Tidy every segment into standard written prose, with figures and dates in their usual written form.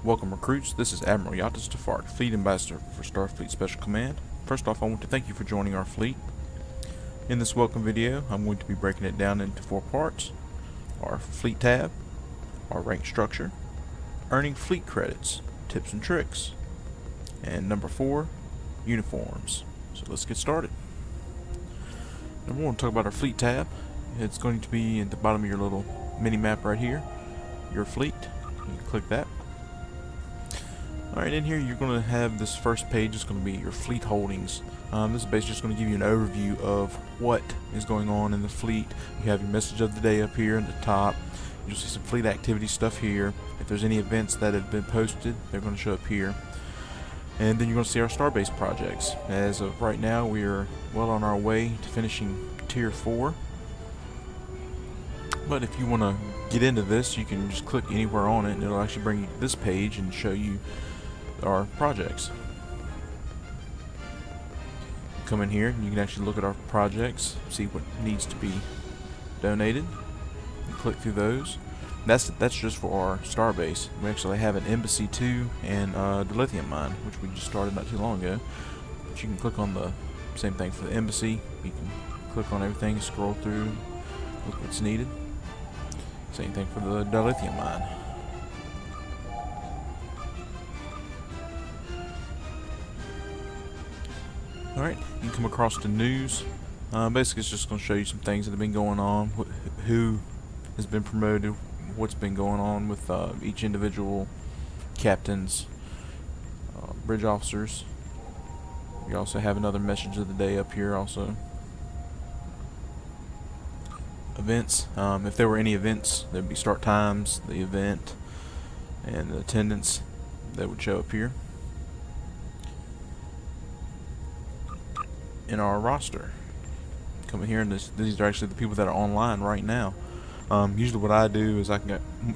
Welcome recruits, this is Admiral Yatis Tafark, Fleet Ambassador for Starfleet Special Command. First off, I want to thank you for joining our fleet. In this welcome video, I'm going to be breaking it down into 4 parts. Our fleet tab, our rank structure, earning fleet credits, tips and tricks, and number 4, uniforms. So let's get started. Number 1, talk about our fleet tab. It's going to be at the bottom of your little mini map right here, your fleet. You can click that. Alright, in here you're going to have this first page. It's going to be your fleet holdings. This is basically just going to give you an overview of what is going on in the fleet. You have your message of the day up here at the top. You'll see some fleet activity stuff here. If there's any events that have been posted, they're going to show up here. And then you're going to see our Starbase projects. As of right now, we are well on our way to finishing Tier 4. But if you want to get into this, you can just click anywhere on it and it'll actually bring you to this page and show you our projects. Come in here and you can actually look at our projects, see what needs to be donated, and click through those. That's just for our Starbase. We actually have an Embassy 2 and the lithium mine, which we just started not too long ago. But you can click on the same thing for the Embassy. You can click on everything, scroll through, look what's needed. Same thing for the dilithium mine. Alright, you can come across the news. Basically it's just going to show you some things that have been going on, who has been promoted, what's been going on with each individual captains, bridge officers. We also have another message of the day up here also. Events, if there were any events, there'd be start times, the event, and the attendance that would show up here. In our roster, come in here, and these are actually the people that are online right now. Usually what I do is as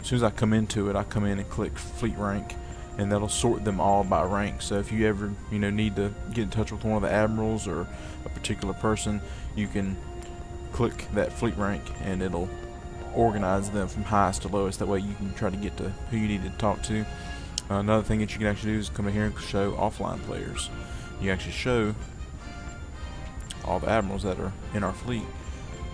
soon as I come into it, I come in and click fleet rank, and that'll sort them all by rank. So if you ever need to get in touch with one of the admirals or a particular person, you can click that fleet rank and it'll organize them from highest to lowest. That way you can try to get to who you need to talk to. Another thing that you can actually do is come in here and show offline players. You actually show all the admirals that are in our fleet.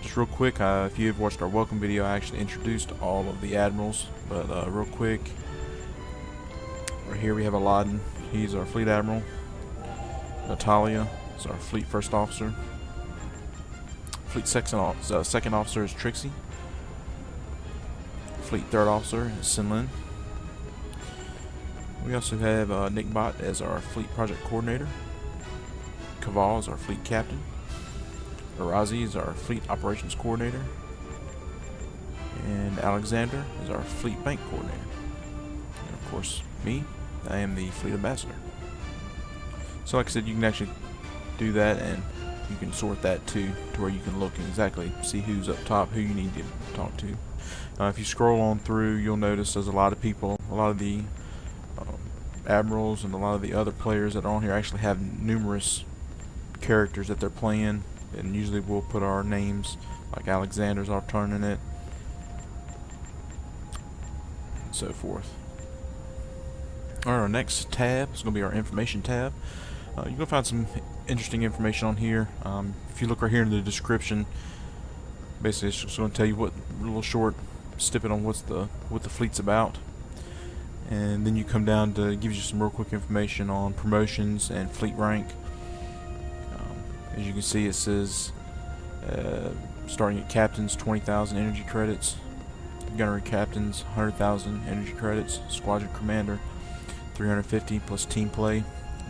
Just real quick, if you've watched our welcome video, I actually introduced all of the admirals, but real quick, right here we have Aladdin. He's our fleet admiral. Natalia is our fleet first officer. Fleet second officer is Trixie. Fleet third officer is Sinlin. We also have Nick Bott as our fleet project coordinator. Kaval is our fleet captain. Arazi is our fleet operations coordinator. And Alexander is our fleet bank coordinator. And of course, me, I am the fleet ambassador. So like I said, you can actually do that, and you can sort that too, to where you can look and exactly see who's up top, who you need to talk to. If you scroll on through, you'll notice there's a lot of people, a lot of the admirals and a lot of the other players that are on here actually have numerous characters that they're playing, and usually we'll put our names, like Alexander's alternate, and so forth. Alright, our next tab is going to be our information tab. You're going to find some interesting information on here. If you look right here in the description, basically it's just going to tell you what a little short snippet on what the fleet's about. And then you come down to give you some real quick information on promotions and fleet rank. As you can see, it says starting at captains 20,000 energy credits, gunnery captains 100,000 energy credits, squadron commander 350 plus team play,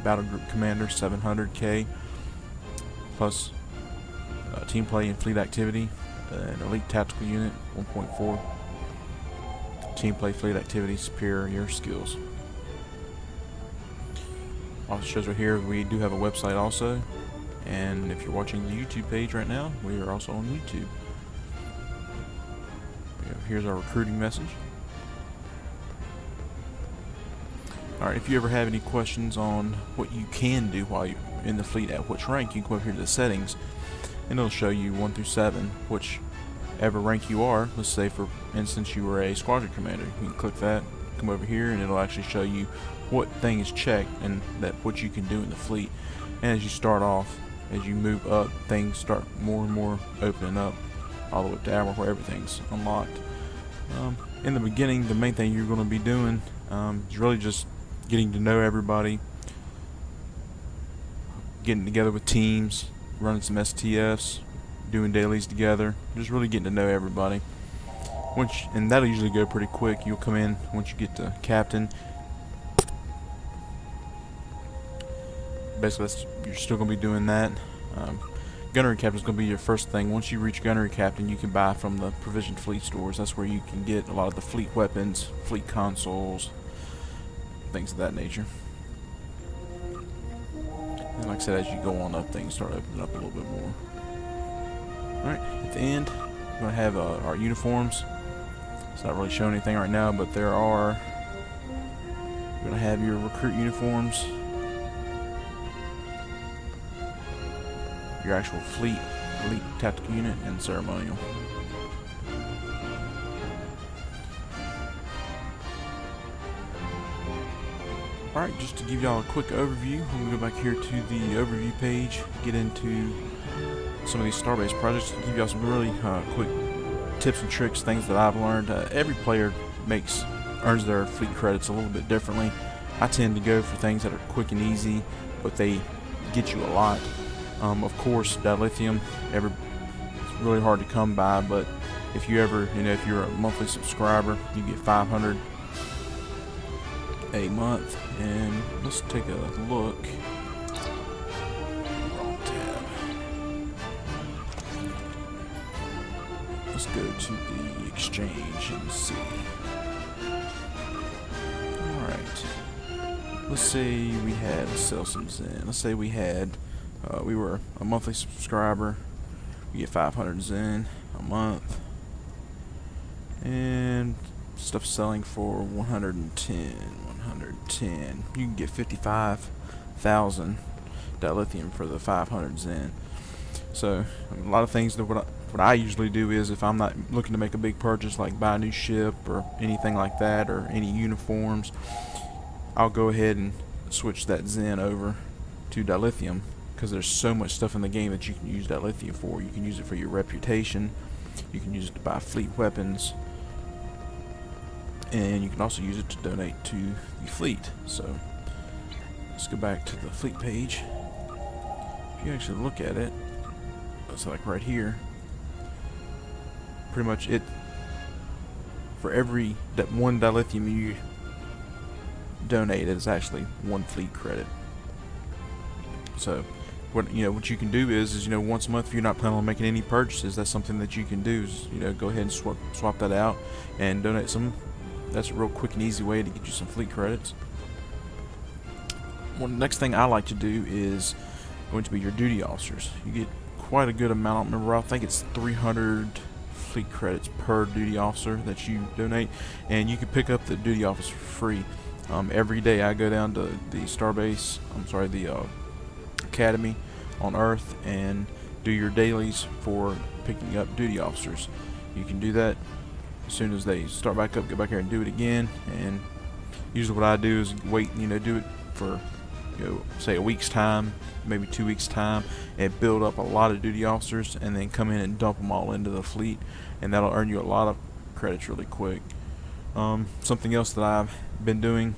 battle group commander 700k plus team play and fleet activity, an elite tactical unit 1.4, team play, fleet activity, superior skills. Also shows right here we do have a website also, and if you're watching the YouTube page right now, we are also on YouTube. Here's our recruiting message. Alright, if you ever have any questions on what you can do while you're in the fleet at which rank, you can come up here to the settings and it'll show you 1 through 7, whichever rank you are. Let's say for instance you were a squadron commander. You can click that, come over here and it'll actually show you what thing is checked and what you can do in the fleet. And as you start off, as you move up, things start more and more opening up all the way up to Admiral, where everything's unlocked. In the beginning, the main thing you're going to be doing is really just getting to know everybody, getting together with teams, running some STFs, doing dailies together, just really getting to know everybody. And that'll usually go pretty quick. You'll come in once you get to captain. Basically, you're still going to be doing that. Gunnery captain is going to be your first thing. Once you reach gunnery captain, you can buy from the provision fleet stores. That's where you can get a lot of the fleet weapons, fleet consoles, things of that nature. And like I said, as you go on up, things start opening up a little bit more. Alright, at the end, we're going to have our uniforms. It's not really showing anything right now, but you're going to have your recruit uniforms, your actual fleet, elite tactical unit, and ceremonial. Alright, just to give y'all a quick overview, I'm going to go back here to the overview page, get into some of these Starbase projects, to give y'all some really quick tips and tricks, things that I've learned. Every player earns their fleet credits a little bit differently. I tend to go for things that are quick and easy, but they get you a lot. Of course, dilithium, it's really hard to come by, but if you ever, if you're a monthly subscriber, you get 500 a month. And let's take a look. Wrong tab. Let's go to the exchange and see. Alright. Let's say we had to sell some Zen. Let's say we were a monthly subscriber. We get 500 Zen a month. And stuff selling for 110. You can get 55,000 dilithium for the 500 Zen. So a lot of things that what I usually do is, if I'm not looking to make a big purchase like buy a new ship or anything like that, or any uniforms, I'll go ahead and switch that Zen over to dilithium, because there's so much stuff in the game that you can use dilithium for. You can use it for your reputation, you can use it to buy fleet weapons, and you can also use it to donate to the fleet. So let's go back to the fleet page. If you actually look at it, it's like right here. Pretty much it, for every one dilithium you donate, it is actually one fleet credit. So what you can do is once a month, if you're not planning on making any purchases, that's something that you can do is go ahead and swap that out and donate some. That's a real quick and easy way to get you some fleet credits. Well, the next thing I like to do is going to be your duty officers. You get quite a good amount. I don't remember, I think it's 300 fleet credits per duty officer that you donate, and you can pick up the duty officer for free. Every day I go down to the the academy on Earth and do your dailies for picking up duty officers. You can do that as soon as they start back up, go back here and do it again. And usually what I do is wait, do it for say a week's time, maybe 2 weeks time, and build up a lot of duty officers, and then come in and dump them all into the fleet, and that'll earn you a lot of credits really quick. Something else that I've been doing,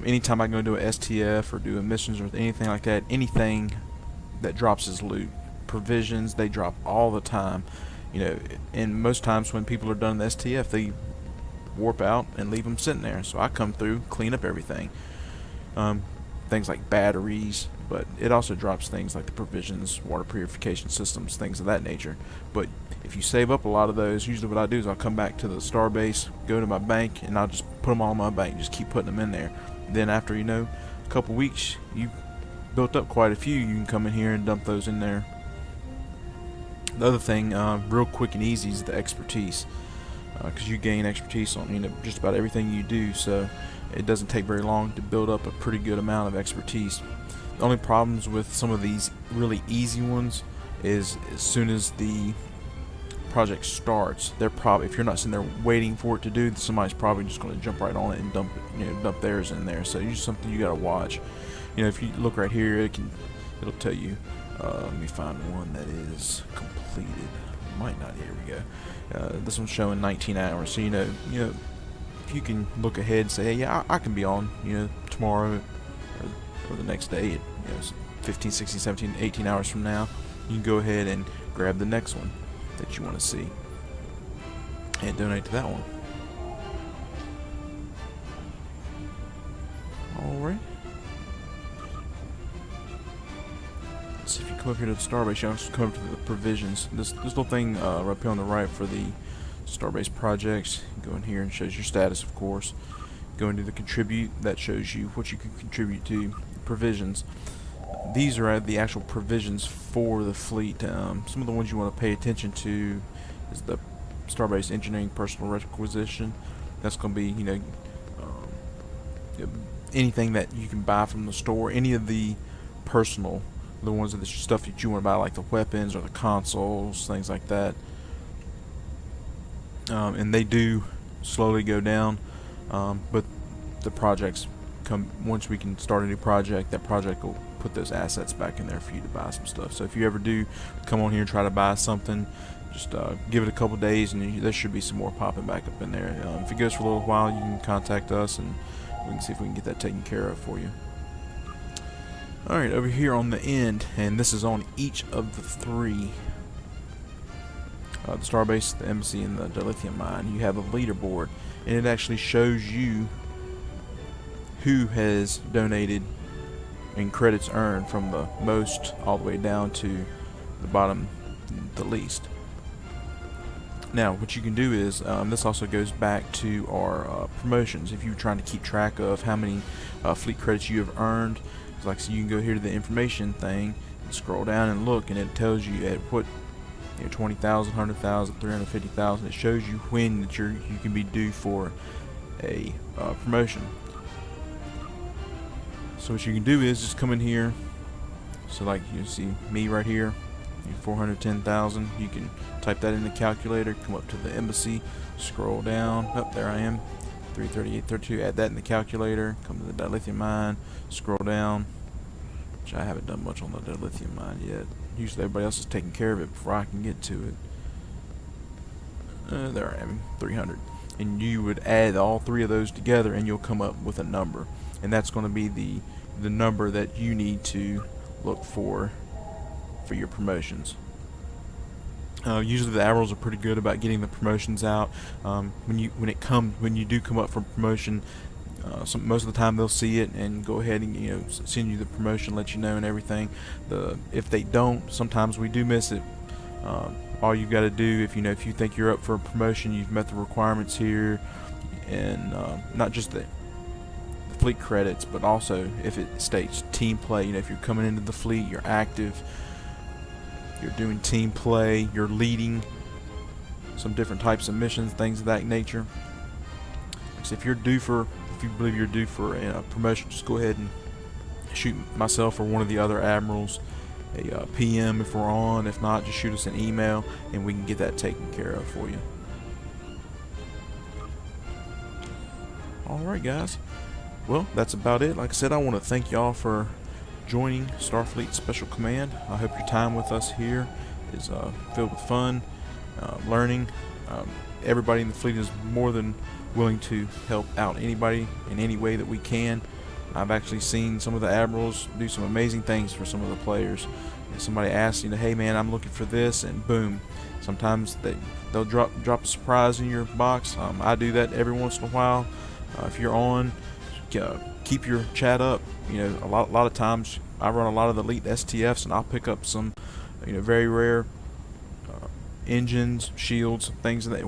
anytime I go do a STF or do missions or anything like that, anything that drops is loot. Provisions, they drop all the time. And most times when people are done the STF, they warp out and leave them sitting there. So I come through, clean up everything. Things like batteries, but it also drops things like the provisions, water purification systems, things of that nature. But if you save up a lot of those, usually what I do is I'll come back to the Starbase, go to my bank, and I'll just put them all in my bank, just keep putting them in there. Then after a couple weeks, you built up quite a few, you can come in here and dump those in there. The other thing, real quick and easy, is the expertise, because you gain expertise on just about everything you do. So it doesn't take very long to build up a pretty good amount of expertise. The only problems with some of these really easy ones is as soon as the project starts, they're probably, if you're not sitting there waiting for it to do, somebody's probably just going to jump right on it and dump it, dump theirs in there. So it's something you got to watch. If you look right here, it'll tell you. Let me find one that is completed. Might not. Here we go. This one's showing 19 hours. So if you can look ahead and say, hey, yeah, I can be on, tomorrow or the next day at 15, 16, 17, 18 hours from now, you can go ahead and grab the next one that you want to see and donate to that one. Alright. So if you come up here to the Starbase, you also come up to the provisions. This little thing right up here on the right for the Starbase projects. You go in here and shows your status, of course. Go into the contribute, that shows you what you can contribute to. Provisions. These are the actual provisions for the fleet. Some of the ones you want to pay attention to is the Starbase Engineering Personal Requisition. That's going to be, anything that you can buy from the store. Any of the personal, the ones that the stuff that you want to buy, like the weapons or the consoles, things like that. And they do slowly go down, but the projects come, once we can start a new project, that project will put those assets back in there for you to buy some stuff. So if you ever do come on here and try to buy something, just give it a couple days and there should be some more popping back up in there. If it goes for a little while, you can contact us and we can see if we can get that taken care of for you. Alright, over here on the end, and this is on each of the three, the Starbase, the Embassy, and the dilithium mine, you have a leaderboard, and it actually shows you who has donated and credits earned from the most all the way down to the bottom, the least. Now, what you can do is, this also goes back to our promotions. If you're trying to keep track of how many fleet credits you have earned, like, so you can go here to the information thing and scroll down and look, and it tells you at what, 20,000, 100,000, 350,000. It shows you when that you can be due for a promotion. So what you can do is just come in here. So like you see me right here, 410,000. You can type that in the calculator, come up to the Embassy, scroll down. Oh, there I am. 338.32. Add that in the calculator. Come to the dilithium mine. Scroll down. Which I haven't done much on the dilithium mine yet. Usually everybody else is taking care of it before I can get to it. There I am. 300. And you would add all three of those together, and you'll come up with a number. And that's going to be the number that you need to look for your promotions. Usually the admirals are pretty good about getting the promotions out. When you do come up for promotion, most of the time they'll see it and go ahead and send you the promotion, let you know and everything. If they don't, sometimes we do miss it. All you've got to do, if you think you're up for a promotion, you've met the requirements here, and not just the fleet credits, but also if it states team play. If you're coming into the fleet, you're active. You're doing team play, you're leading some different types of missions, things of that nature. So if you believe you're due for a promotion, just go ahead and shoot myself or one of the other admirals a PM if we're on. If not, just shoot us an email and we can get that taken care of for you. Alright guys, well, that's about it. Like I said, I want to thank y'all for joining Starfleet Special Command. I hope your time with us here is filled with fun, learning. Everybody in the fleet is more than willing to help out anybody in any way that we can. I've actually seen some of the admirals do some amazing things for some of the players. And somebody asks, hey man, I'm looking for this, and boom. Sometimes they'll drop a surprise in your box. I do that every once in a while. If you're on, keep your chat up. A lot of times I run a lot of the elite STFs, and I'll pick up some, very rare engines, shields,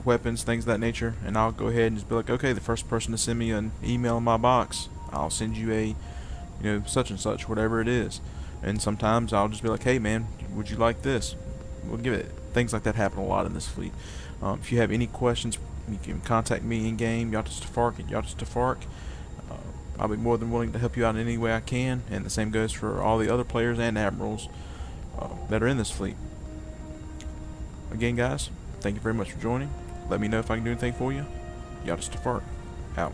weapons, things of that nature, and I'll go ahead and just be like, okay, the first person to send me an email in my box, I'll send you a, such and such, whatever it is. And sometimes I'll just be like, hey man, would you like this? We'll give it. Things like that happen a lot in this fleet. If you have any questions, you can contact me in game, Yatis Tafark at Yatis Tafark. I'll be more than willing to help you out in any way I can, and the same goes for all the other players and admirals that are in this fleet. Again guys, Thank you very much for joining. Let me know if I can do anything for you. Yacht Tafart, out.